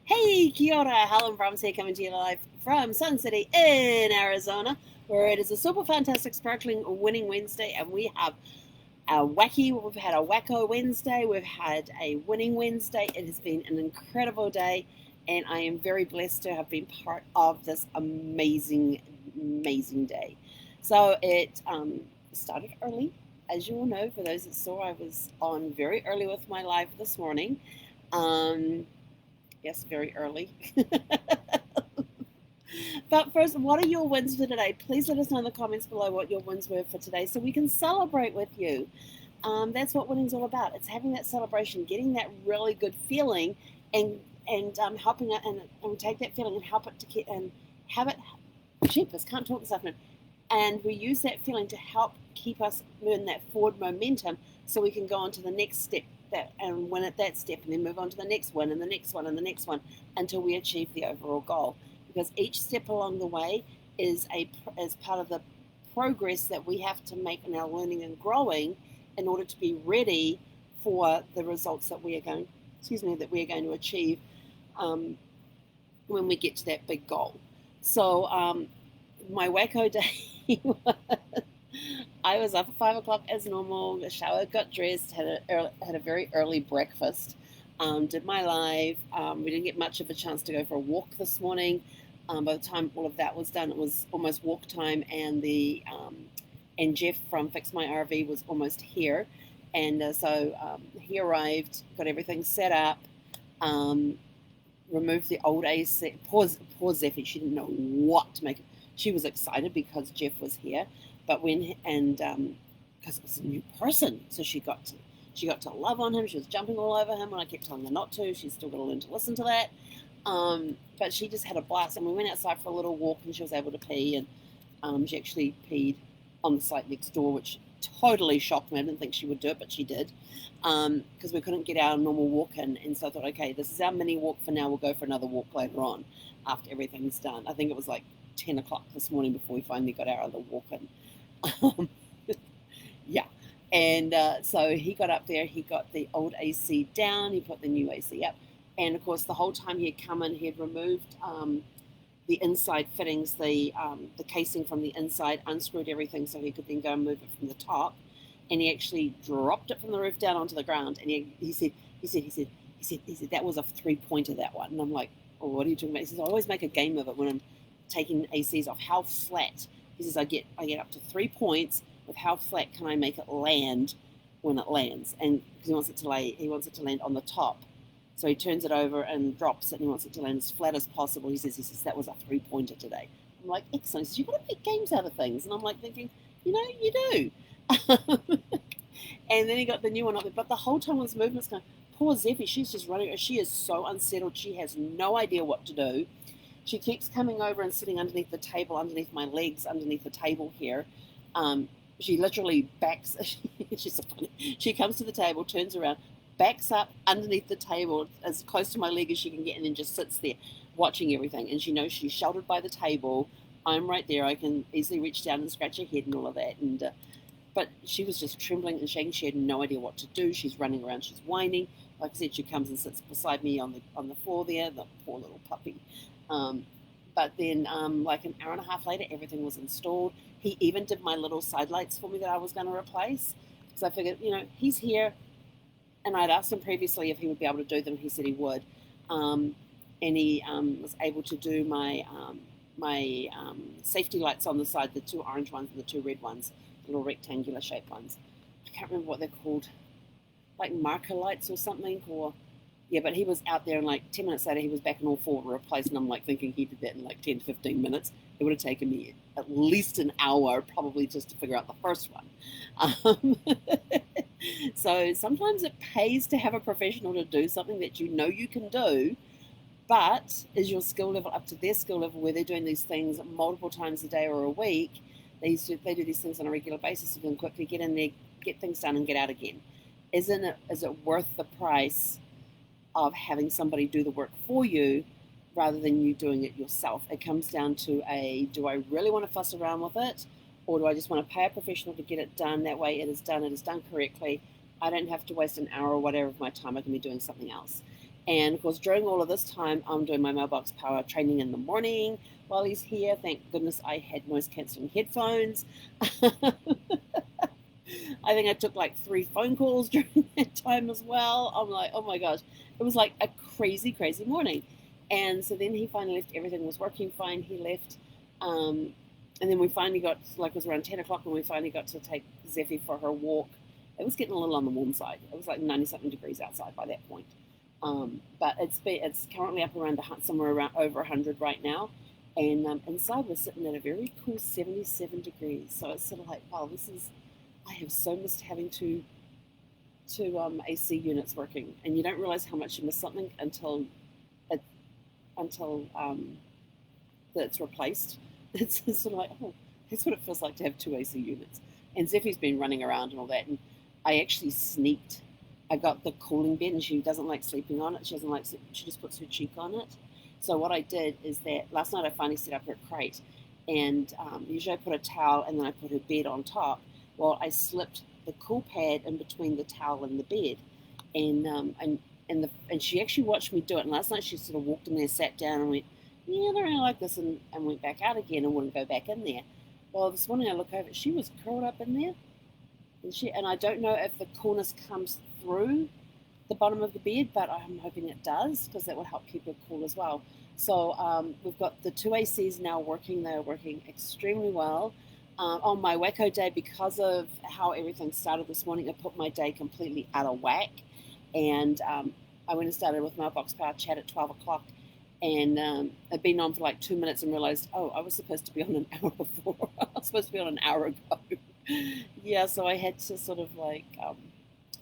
Hey, kia ora, Helen Brahms here, coming to you live from Sun City in Arizona, where it is a super fantastic, sparkling winning Wednesday, and we have we've had a Whacko Wednesday, we've had a winning Wednesday. It has been an incredible day, and I am very blessed to have been part of this amazing day. So it started early, as you all know. For those that saw, I was on very early with my live this morning. Yes, very early. But first, what are your wins for today? Please let us know in the comments below what your wins were for today so we can celebrate with you. That's what winning's all about. It's having that celebration, getting that really good feeling, and helping it, and take that feeling and help it to get and have it. Jeepers, can't talk this afternoon. And we use that feeling to help keep us in that forward momentum so we can go on to the next step and win at that step, and then move on to the next one and the next one and the next one until we achieve the overall goal. Because each step along the way is part of the progress that we have to make in our learning and growing in order to be ready for the results that we are going to achieve when we get to that big goal. So my Whacko day I was up at 5 o'clock as normal, showered, got dressed, had a very early breakfast, did my live. We didn't get much of a chance to go for a walk this morning. By the time all of that was done, it was almost walk time, and Jeff from Fix My RV was almost here. And so he arrived, got everything set up, removed the old AC. Poor Zeffie, she didn't know what to make it. She was excited because Jeff was here, but because it was a new person, so she got to love on him. She was jumping all over him when I kept telling her not to. She's still got to learn to listen to that. But she just had a blast, and we went outside for a little walk, and she was able to pee, and she actually peed on the site next door, which totally shocked me. I didn't think she would do it, but she did, because we couldn't get our normal walk in. And so I thought, okay, this is our mini walk for now. We'll go for another walk later on after everything's done. I think it was like 10 o'clock this morning before we finally got our other walk in. Yeah. And so he got up there, he got the old AC down, he put the new AC up. And of course, the whole time he had come in, he had removed the inside fittings, the casing from the inside, unscrewed everything so he could then go and move it from the top. And he actually dropped it from the roof down onto the ground. And he said that was a 3-pointer, that one. And I'm like, oh, what are you talking about? He says, I always make a game of it when I'm taking ACs off. How flat? He says, I get up to 3 points with how flat can I make it land when it lands. And because he wants it to land on the top. So he turns it over and drops it, and he wants it to land as flat as possible. He says that was a 3-pointer today. I'm like, excellent. He says, you've got to make games out of things. And I'm like thinking, you do. And then he got the new one up there. But the whole time this movement's going, poor Zeffie, she's just running. She is so unsettled. She has no idea what to do. She keeps coming over and sitting underneath the table, underneath my legs, underneath the table here. She literally backs. She's so funny. She comes to the table, turns around, backs up underneath the table as close to my leg as she can get, and then just sits there watching everything. And she knows she's sheltered by the table. I'm right there. I can easily reach down and scratch her head and all of that. And but she was just trembling and shaking. She had no idea what to do. She's running around. She's whining. Like I said, she comes and sits beside me on the floor there. The poor little puppy. But then, like an hour and a half later, everything was installed. He even did my little side lights for me that I was going to replace. So I figured, he's here. And I'd asked him previously if he would be able to do them. He said he would. And he was able to do my safety lights on the side, the 2 orange ones and the 2 red ones, the little rectangular shaped ones. I can't remember what they're called, like marker lights or something. But he was out there, and like 10 minutes later, he was back in all 4 replaced. And I'm like thinking he did that in like 10 to 15 minutes. It would have taken me at least an hour, probably, just to figure out the first one. So sometimes it pays to have a professional to do something that you can do, but is your skill level up to their skill level where they're doing these things multiple times a day or a week? They do these things on a regular basis, so they can quickly get in there, get things done, and get out again. Is it worth the price of having somebody do the work for you rather than you doing it yourself? It comes down to do I really want to fuss around with it, or do I just want to pay a professional to get it done? That way it is done correctly. I don't have to waste an hour or whatever of my time. I can be doing something else. And of course, during all of this time, I'm doing my mailbox power training in the morning while he's here. Thank goodness I had noise cancelling headphones. I think I took like 3 phone calls during that time as well. I'm like, oh my gosh, it was like a crazy, crazy morning. And so then he finally left. Everything was working fine. He left. And then we finally got, like, it was around 10 o'clock when we finally got to take Zeffie for her walk. It was getting a little on the warm side. It was like 90-something degrees outside by that point. But it's currently up around somewhere around over 100 right now. And inside we're sitting at a very cool 77 degrees. So it's sort of like, wow, I have so missed having two AC units working. And you don't realize how much you miss something until it's replaced. It's sort of like, oh, that's what it feels like to have 2 AC units. And Zeffie's been running around and all that. And I actually sneaked. I got the cooling bed, and she doesn't like sleeping on it. She just puts her cheek on it. So what I did is that last night I finally set up her crate, and usually I put a towel and then I put her bed on top. Well, I slipped the cool pad in between the towel and the bed, and she actually watched me do it. And last night she sort of walked in there, sat down, and went, yeah, I don't really like this, and went back out again and wouldn't go back in there. Well, this morning I look over, she was curled up in there. And I don't know if the coolness comes through the bottom of the bed, but I'm hoping it does, because that will help keep it cool as well. So we've got the 2 ACs now working. They're working extremely well. On my Whacko day, because of how everything started this morning, it put my day completely out of whack. And I went and started with my box power chat at 12 o'clock. And I'd been on for like 2 minutes and realized, oh, I was supposed to be on an hour before. I was supposed to be on an hour ago. Yeah, so I had to sort of like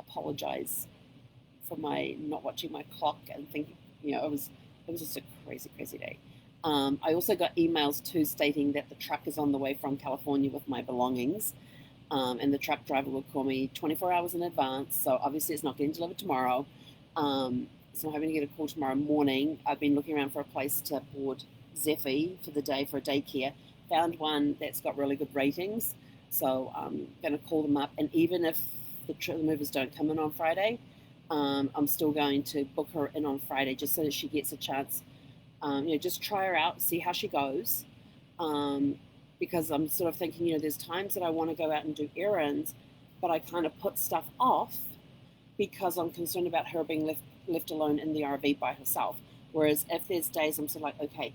apologize for my not watching my clock and thinking, it was just a crazy, crazy day. I also got emails too stating that the truck is on the way from California with my belongings, and the truck driver will call me 24 hours in advance. So obviously it's not getting delivered tomorrow. So I'm hoping to get a call tomorrow morning. I've been looking around for a place to board Zeffie for the day for a daycare. Found one that's got really good ratings. So I'm going to call them up. And even if the movers don't come in on Friday, I'm still going to book her in on Friday just so that she gets a chance. Just try her out, see how she goes. Because I'm sort of thinking, there's times that I want to go out and do errands, but I kind of put stuff off because I'm concerned about her being left alone in the RV by herself. Whereas if there's days I'm sort of like, okay,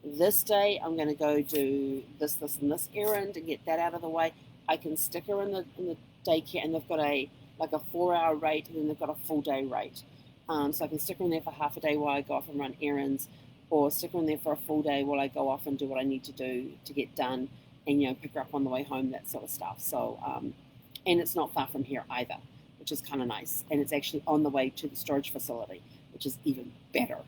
this day I'm going to go do this, and this errand and get that out of the way. I can stick her in the daycare, and they've got a 4-hour rate, and then they've got a full day rate. So I can stick her in there for half a day while I go off and run errands, or stick her in there for a full day while I go off and do what I need to do to get done, and pick her up on the way home, that sort of stuff. So and it's not far from here either, which is kind of nice, and it's actually on the way to the storage facility, which is even better.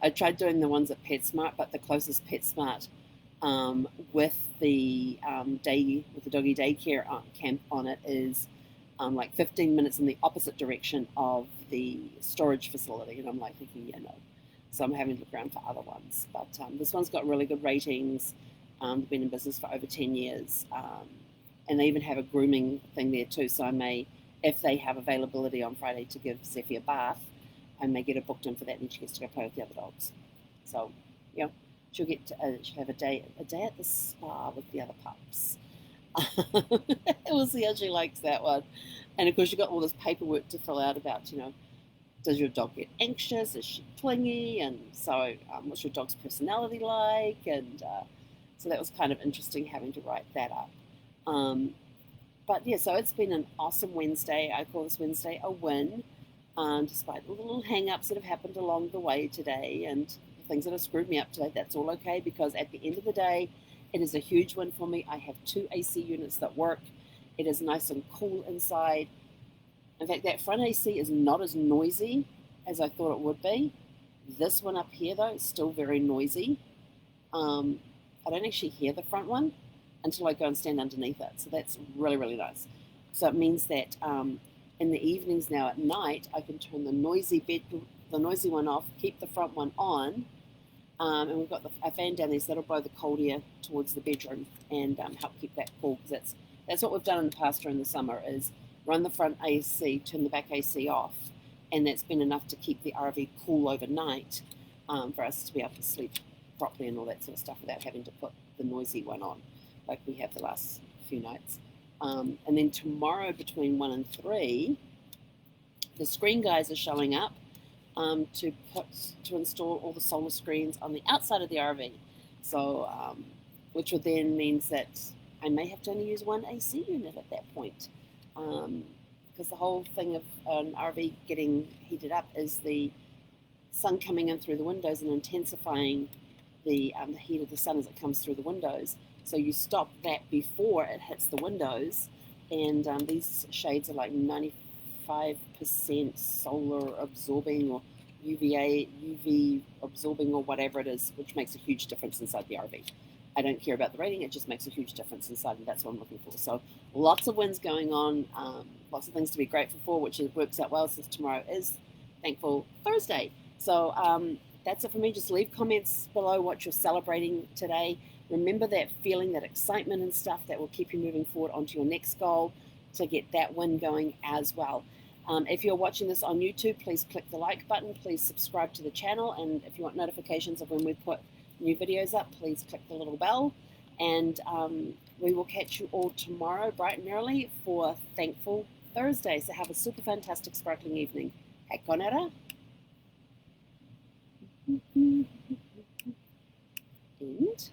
I tried doing the ones at PetSmart, but the closest PetSmart with the doggy daycare camp on it is like 15 minutes in the opposite direction of the storage facility, and I'm like thinking, no. So I'm having to look around for other ones. But this one's got really good ratings. They've been in business for over 10 years, and they even have a grooming thing there too. So I may, if they have availability on Friday to give Zeffie a bath, I may get her booked in for that, and she gets to go play with the other dogs. So, she'll get to she'll have a day at the spa with the other pups. We'll see how she likes that one. And of course, you've got all this paperwork to fill out about, does your dog get anxious? Is she clingy? And so, what's your dog's personality like? And so that was kind of interesting having to write that up. But yeah, so it's been an awesome Wednesday. I call this Wednesday a win. Despite all the little hang-ups that have happened along the way today and the things that have screwed me up today, that's all okay, because at the end of the day, it is a huge win for me. I have 2 AC units that work. It is nice and cool inside. In fact, that front AC is not as noisy as I thought it would be. This one up here, though, is still very noisy. I don't actually hear the front one until I go and stand underneath it. So that's really, really nice. So it means that in the evenings now at night, I can turn the noisy one off, keep the front one on, and we've got a fan down there, so that'll blow the cold air towards the bedroom and help keep that cool. Because that's what we've done in the past during the summer is run the front AC, turn the back AC off, and that's been enough to keep the RV cool overnight for us to be able to sleep properly and all that sort of stuff without having to put the noisy one on like we have the last few nights. And then tomorrow between 1 and 3, the screen guys are showing up to install all the solar screens on the outside of the RV. So, which would then means that I may have to only use one AC unit at that point. Because the whole thing of an RV getting heated up is the sun coming in through the windows and intensifying the heat of the sun as it comes through the windows. So you stop that before it hits the windows, and these shades are like 95% solar absorbing or UV absorbing or whatever it is, which makes a huge difference inside the RV. I don't care about the rating, it just makes a huge difference inside, and that's what I'm looking for. So lots of wins going on, lots of things to be grateful for, which works out well since tomorrow is Thankful Thursday. So that's it for me. Just leave comments below what you're celebrating today. Remember that feeling, that excitement and stuff that will keep you moving forward onto your next goal to get that win going as well. If you're watching this on YouTube, please click the like button. Please subscribe to the channel. And if you want notifications of when we put new videos up, please click the little bell. And we will catch you all tomorrow bright and early for Thankful Thursday. So have a super fantastic sparkling evening. Hackonera. End.